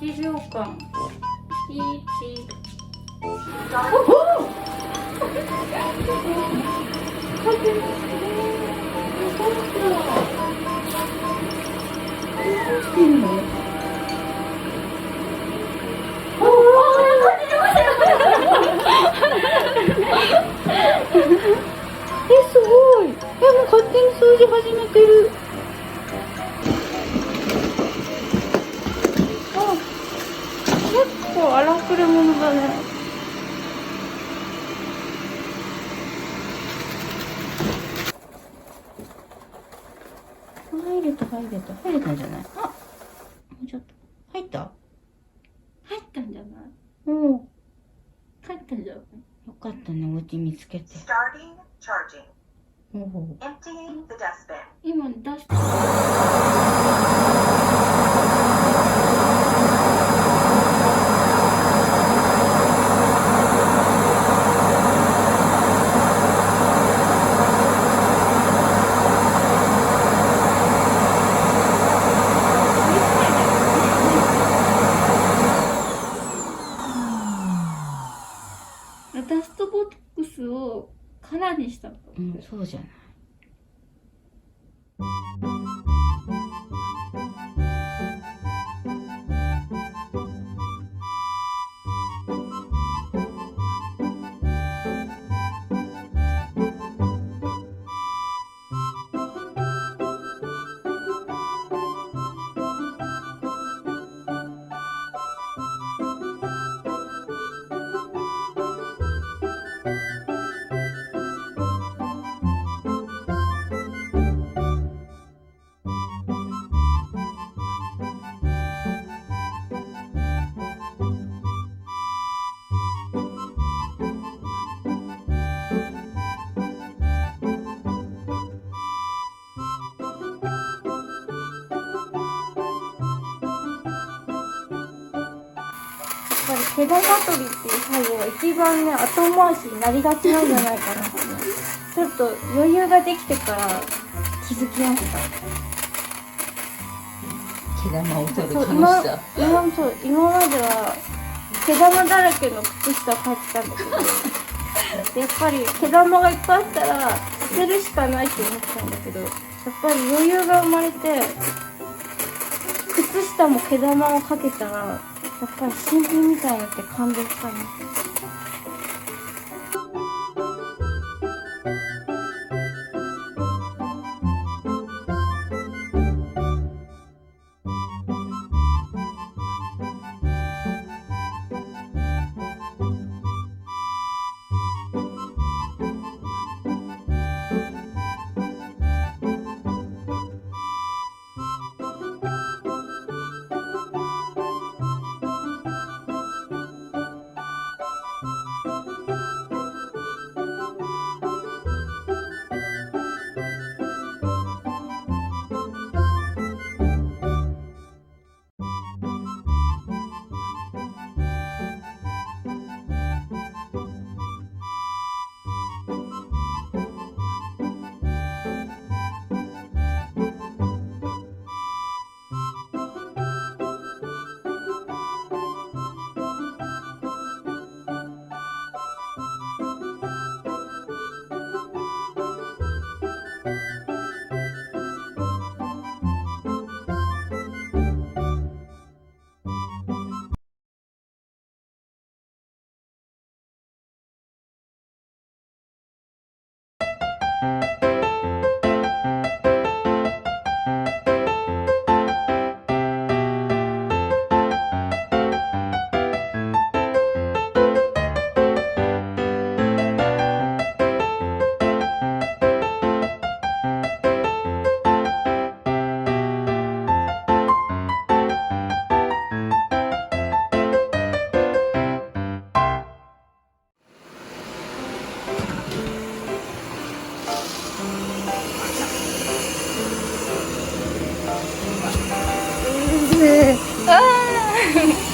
1秒間すごい。もう勝手に掃除始めてる。結構荒くれ者だね。入れたんじゃない？あ、もうちょっと。入ったんじゃない？うん。入ったんじゃない？よかったね、お家見つけて。今出して。ダストボックスを空にしたの。うん、そうじゃない。毛玉取りっていう作業が一番ね、後回しになりがちなんじゃないかなって、ちょっと余裕ができてから気づきました。毛玉を取る楽しさ。今までは毛玉だらけの靴下を履いてたんだけどやっぱり毛玉がいっぱいあったら捨てるしかないって思ってたんだけど、やっぱり余裕が生まれて靴下も毛玉をかけたらやっぱり新品みたいになって感動したね。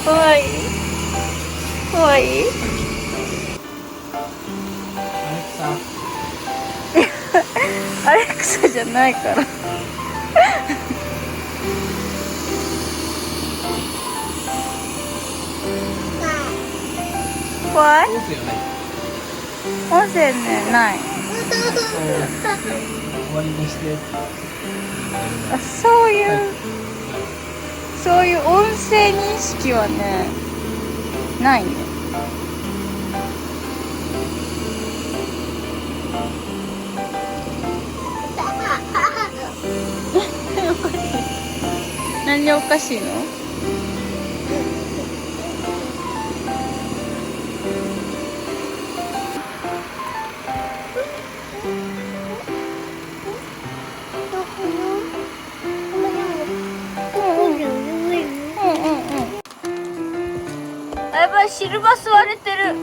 かわいい。かわいい。アレクサじゃないから。怖い？音声ね、ない。終わりにして。あ、そういう音声認識はね、ないね。何でおかしいの？やばい、シルバー吸われてる。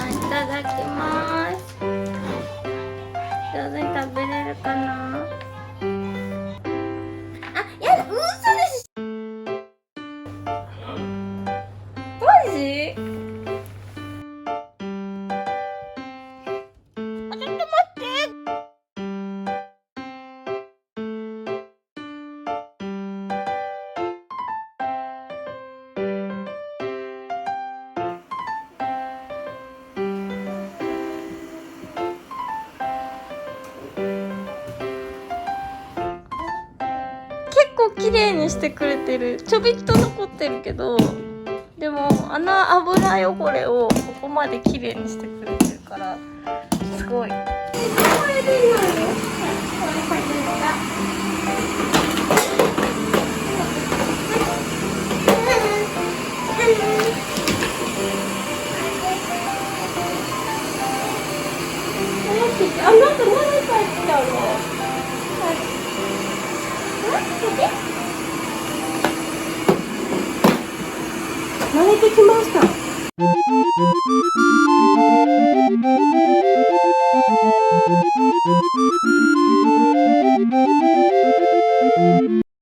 いただきます。上手に食べれるかな。あ、やだ、嘘です。マジ？あ、ちょっと待って。結構綺麗にしてくれてる。ちょびっと残ってるけど、でも油汚れをここまで綺麗にしてくれてるからすごい。あ、なんか何か来たの。慣れてきました。